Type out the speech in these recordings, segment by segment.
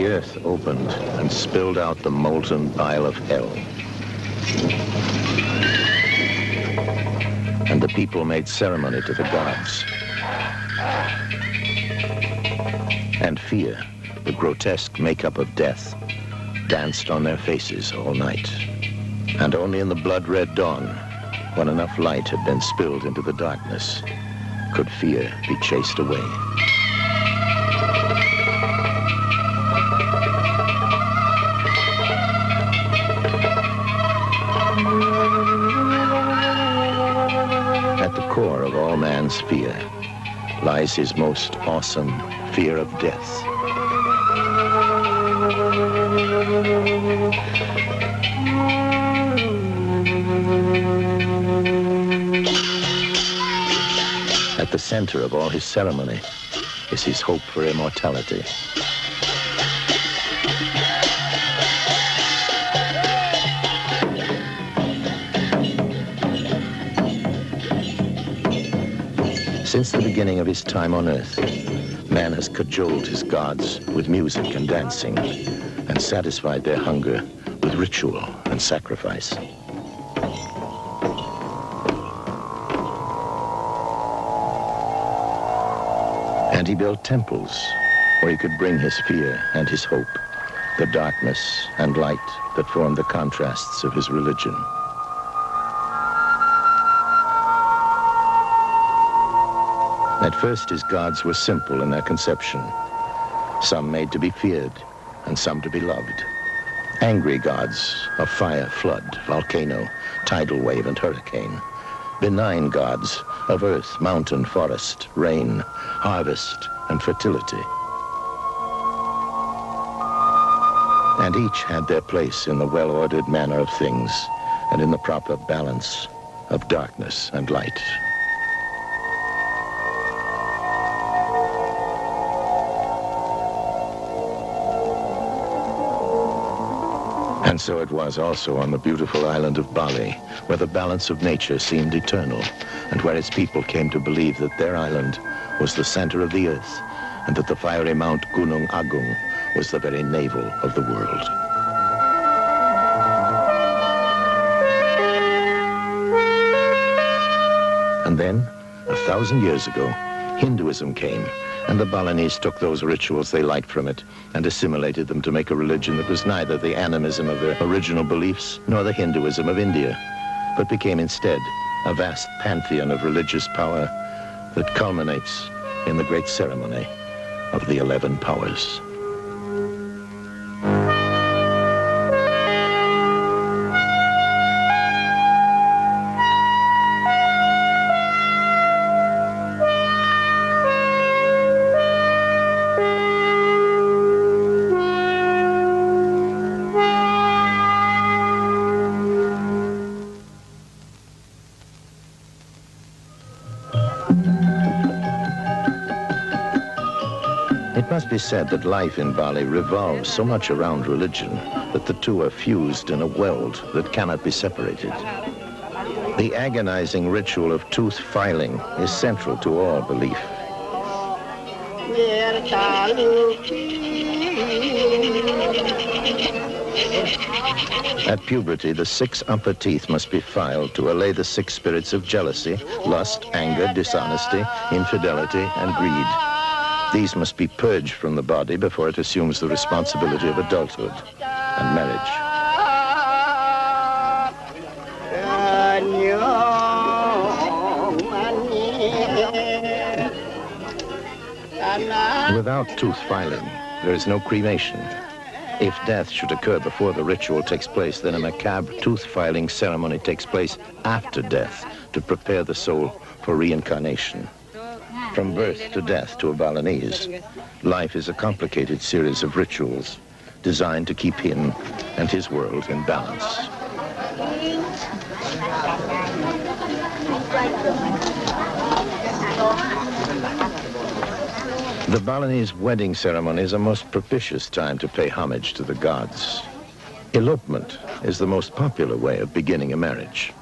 the earth opened and spilled out the molten bile of hell. And the people made ceremony to the gods. And fear, the grotesque makeup of death, danced on their faces all night. And only in the blood-red dawn, when enough light had been spilled into the darkness, could fear be chased away. At the core of all man's fear lies his most awesome fear of death. At the center of all his ceremony is his hope for immortality. Since the beginning of his time on earth, man has cajoled his gods with music and dancing and satisfied their hunger with ritual and sacrifice. And he built temples where he could bring his fear and his hope, the darkness and light that formed the contrasts of his religion. At first, his gods were simple in their conception, some made to be feared and some to be loved. Angry gods of fire, flood, volcano, tidal wave, and hurricane. Benign gods of earth, mountain, forest, rain, harvest, and fertility. And each had their place in the well-ordered manner of things and in the proper balance of darkness and light. And so it was also on the beautiful island of Bali, where the balance of nature seemed eternal, and where its people came to believe that their island was the center of the earth, and that the fiery Mount Gunung Agung was the very navel of the world. And then, 1,000 years ago, Hinduism came, and the Balinese took those rituals they liked from it and assimilated them to make a religion that was neither the animism of their original beliefs nor the Hinduism of India, but became instead a vast pantheon of religious power that culminates in the great ceremony of the 11 powers. It must be said that life in Bali revolves so much around religion that the two are fused in a weld that cannot be separated. The agonizing ritual of tooth filing is central to all belief. At puberty, the 6 upper teeth must be filed to allay the 6 spirits of jealousy, lust, anger, dishonesty, infidelity, and greed. These must be purged from the body before it assumes the responsibility of adulthood and marriage. Without tooth filing, there is no cremation. If death should occur before the ritual takes place, then a macabre tooth filing ceremony takes place after death to prepare the soul for reincarnation. From birth to death to a Balinese, life is a complicated series of rituals designed to keep him and his world in balance. The Balinese wedding ceremony is a most propitious time to pay homage to the gods. Elopement is the most popular way of beginning a marriage.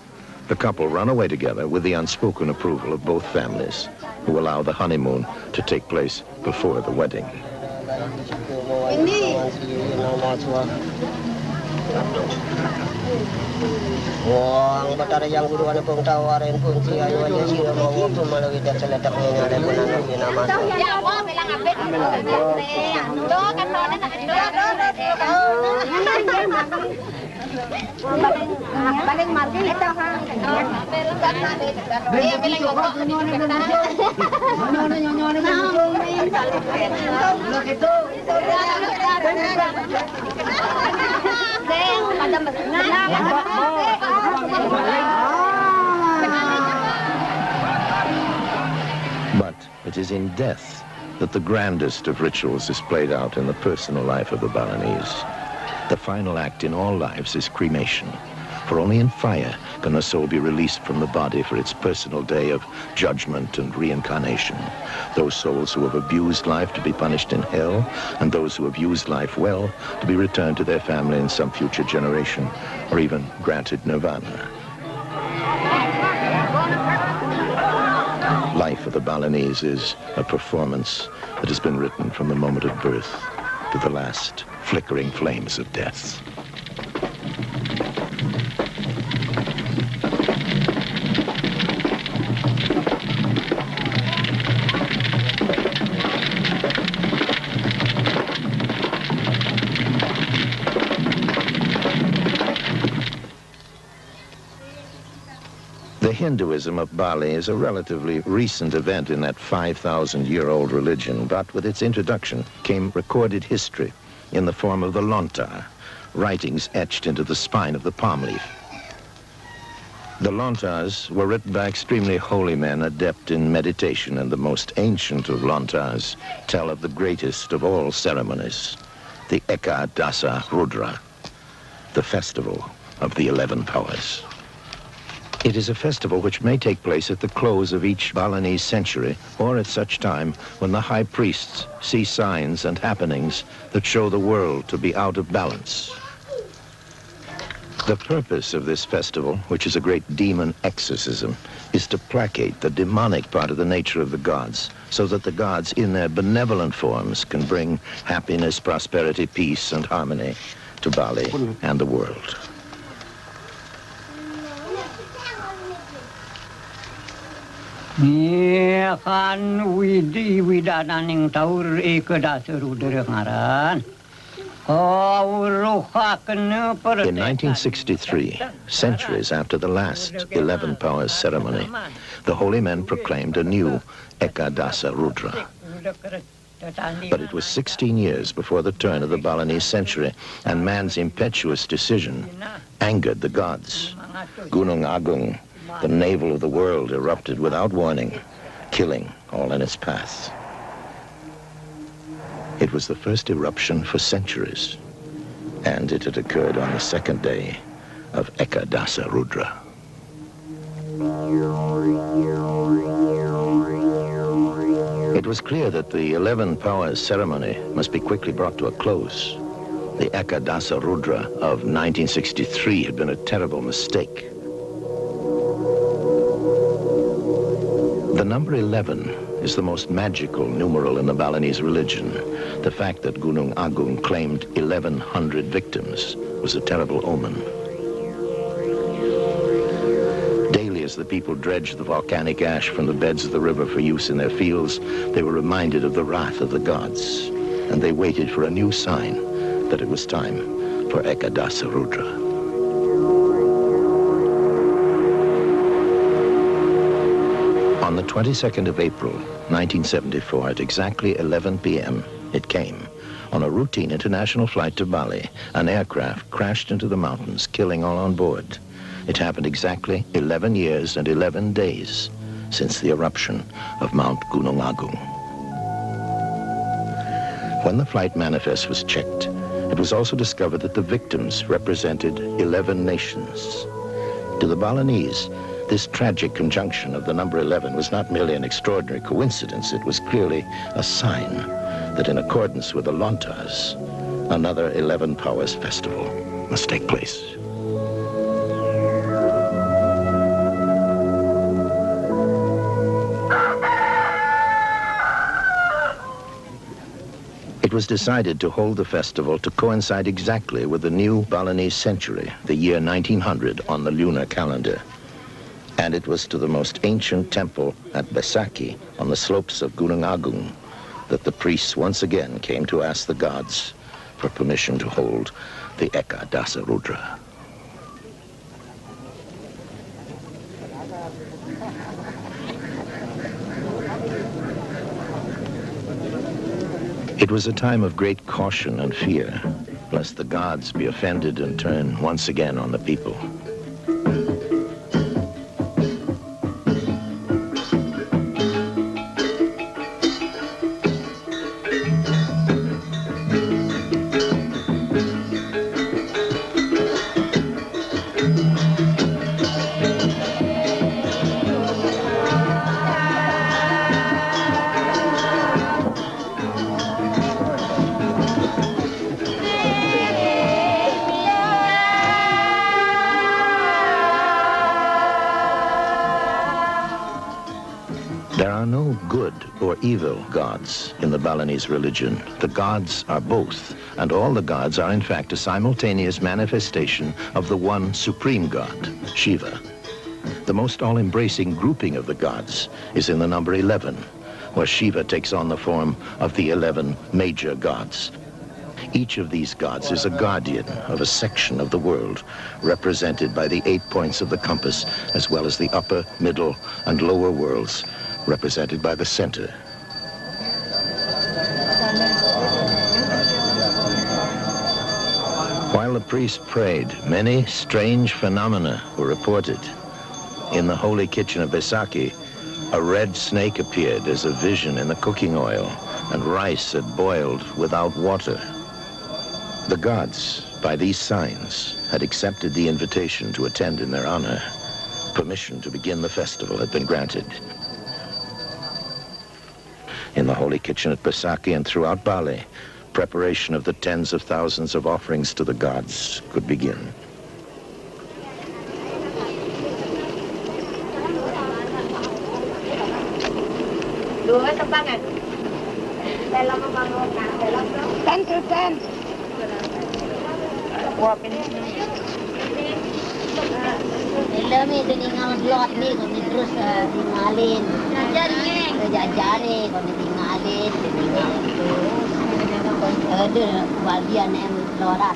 The couple run away together with the unspoken approval of both families, who allow the honeymoon to take place before the wedding. Wong batara yang guru ana pung tawarin kunci ayo aja sih mau waktu malah kita seletak nyale punana nama. Ya mau bilang apit. Do kan nona nak balik margin itu kan. Dia bilang But it is in death that the grandest of rituals is played out in the personal life of the Balinese. The final act in all lives is cremation, for only in fire can a soul be released from the body for its personal day of judgment and reincarnation. Those souls who have abused life to be punished in hell, and those who have used life well to be returned to their family in some future generation, or even granted nirvana. Life of the Balinese is a performance that has been written from the moment of birth to the last flickering flames of death. The Hinduism of Bali is a relatively recent event in that 5,000-year-old religion, but with its introduction came recorded history in the form of the lontar, writings etched into the spine of the palm leaf. The lontars were written by extremely holy men adept in meditation, and the most ancient of lontars tell of the greatest of all ceremonies, the EKA DASA LUDRA, the festival of the 11 powers. It is a festival which may take place at the close of each Balinese century, or at such time when the high priests see signs and happenings that show the world to be out of balance. The purpose of this festival, which is a great demon exorcism, is to placate the demonic part of the nature of the gods, so that the gods in their benevolent forms can bring happiness, prosperity, peace, and harmony to Bali and the world. Iya kan widananing taur EKA DASA LUDRA ngaran. In 1963, centuries after the last 11 powers ceremony, the holy men proclaimed a new EKA DASA LUDRA. But it was 16 years before the turn of the Balinese century, and man's impetuous decision angered the gods. Gunung Agung, the navel of the world, erupted without warning, killing all in its path. It was the first eruption for centuries, and it had occurred on the second day of EKA DASA LUDRA. It was clear that the 11 powers ceremony must be quickly brought to a close. The EKA DASA LUDRA of 1963 had been a terrible mistake. The number 11 is the most magical numeral in the Balinese religion. The fact that Gunung Agung claimed 1,100 victims was a terrible omen. Daily, as the people dredged the volcanic ash from the beds of the river for use in their fields, they were reminded of the wrath of the gods, and they waited for a new sign that it was time for EKA DASA LUDRA. On the 22nd of April, 1974, at exactly 11 p.m., it came. On a routine international flight to Bali, an aircraft crashed into the mountains, killing all on board. It happened exactly 11 years and 11 days since the eruption of Mount Gunung Agung. When the flight manifest was checked, it was also discovered that the victims represented 11 nations. To the Balinese, this tragic conjunction of the number 11 was not merely an extraordinary coincidence. It was clearly a sign that in accordance with the lontars, another 11 powers festival must take place. It It was decided to hold the festival to coincide exactly with the new Balinese century, the year 1900 on the lunar calendar. And it was to the most ancient temple at Besaki on the slopes of Gunung Agung that the priests once again came to ask the gods for permission to hold the EKA DASA LUDRA. It was a time of great caution and fear, lest the gods be offended and turn once again on the people. There are no good or evil gods in the Balinese religion. The gods are both, and all the gods are in fact a simultaneous manifestation of the one supreme god, Shiva. The most all-embracing grouping of the gods is in the number 11, where Shiva takes on the form of the 11 major gods. Each of these gods is a guardian of a section of the world, represented by the 8 points of the compass, as well as the upper, middle, and lower worlds, represented by the center. While the priest prayed, many strange phenomena were reported. In the holy kitchen of Besaki, a red snake appeared as a vision in the cooking oil, and rice had boiled without water. The gods, by these signs, had accepted the invitation to attend in their honor. Permission to begin the festival had been granted. In the holy kitchen at Besaki and throughout Bali, preparation of the tens of thousands of offerings to the gods could begin. Kami tinggal slot ni, kami terus tinggalin. Jari, kami tinggalin terus. Ada bagian yang lorat.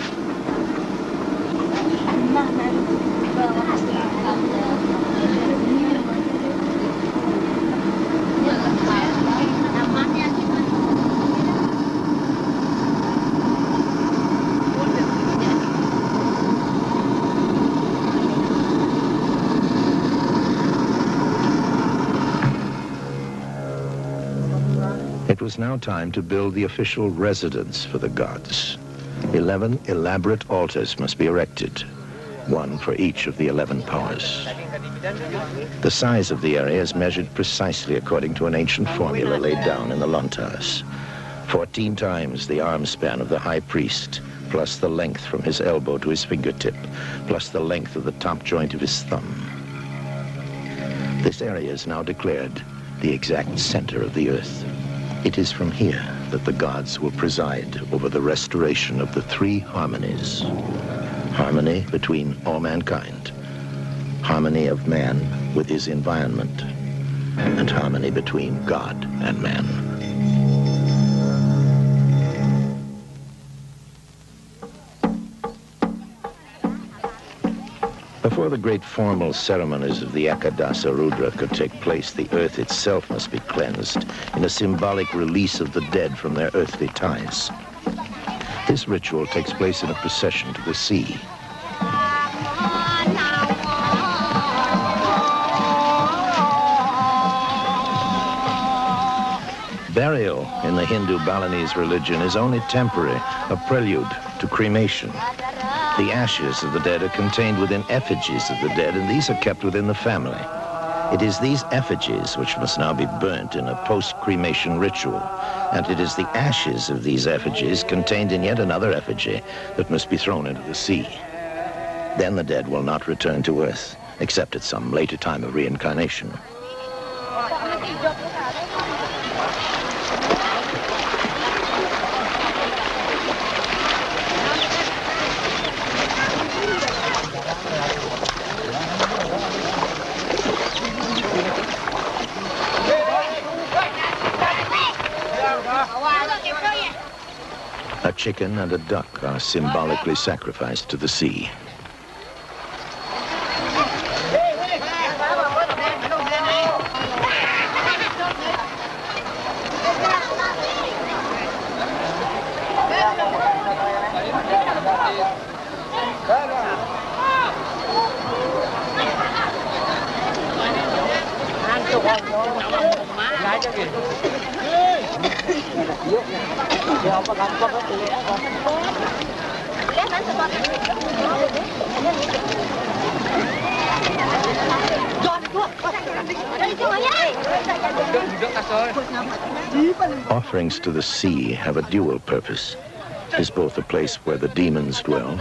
It was now time to build the official residence for the gods. 11 elaborate altars must be erected, one for each of the 11 powers. The size of the area is measured precisely according to an ancient formula laid down in the lontas. 14 times the arm span of the high priest, plus the length from his elbow to his fingertip, plus the length of the top joint of his thumb. This area is now declared the exact center of the earth. It is from here that the gods will preside over the restoration of the 3 harmonies. Harmony between all mankind, harmony of man with his environment, and harmony between God and man. Before the great formal ceremonies of the EKA DASA LUDRA could take place, the earth itself must be cleansed in a symbolic release of the dead from their earthly ties. This ritual takes place in a procession to the sea. Burial in the Hindu Balinese religion is only temporary, a prelude to cremation. The ashes of the dead are contained within effigies of the dead, and these are kept within the family. It is these effigies which must now be burnt in a post-cremation ritual, and it is the ashes of these effigies contained in yet another effigy that must be thrown into the sea. Then the dead will not return to earth, except at some later time of reincarnation. A chicken and a duck are symbolically sacrificed to the sea. Offerings to the sea have a dual purpose. It is both a place where the demons dwell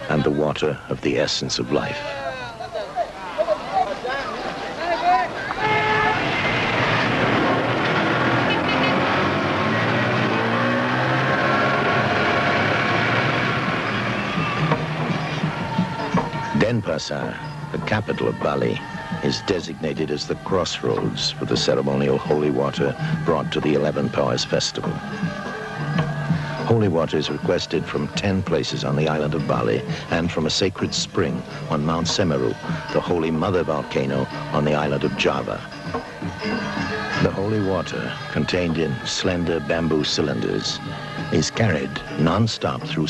and the water of the essence of life. Denpasar, the capital of Bali, is designated as the crossroads for the ceremonial holy water brought to the 11 Powers Festival. Holy water is requested from 10 places on the island of Bali and from a sacred spring on Mount Semeru, the holy mother volcano on the island of Java. The holy water, contained in slender bamboo cylinders, is carried non-stop through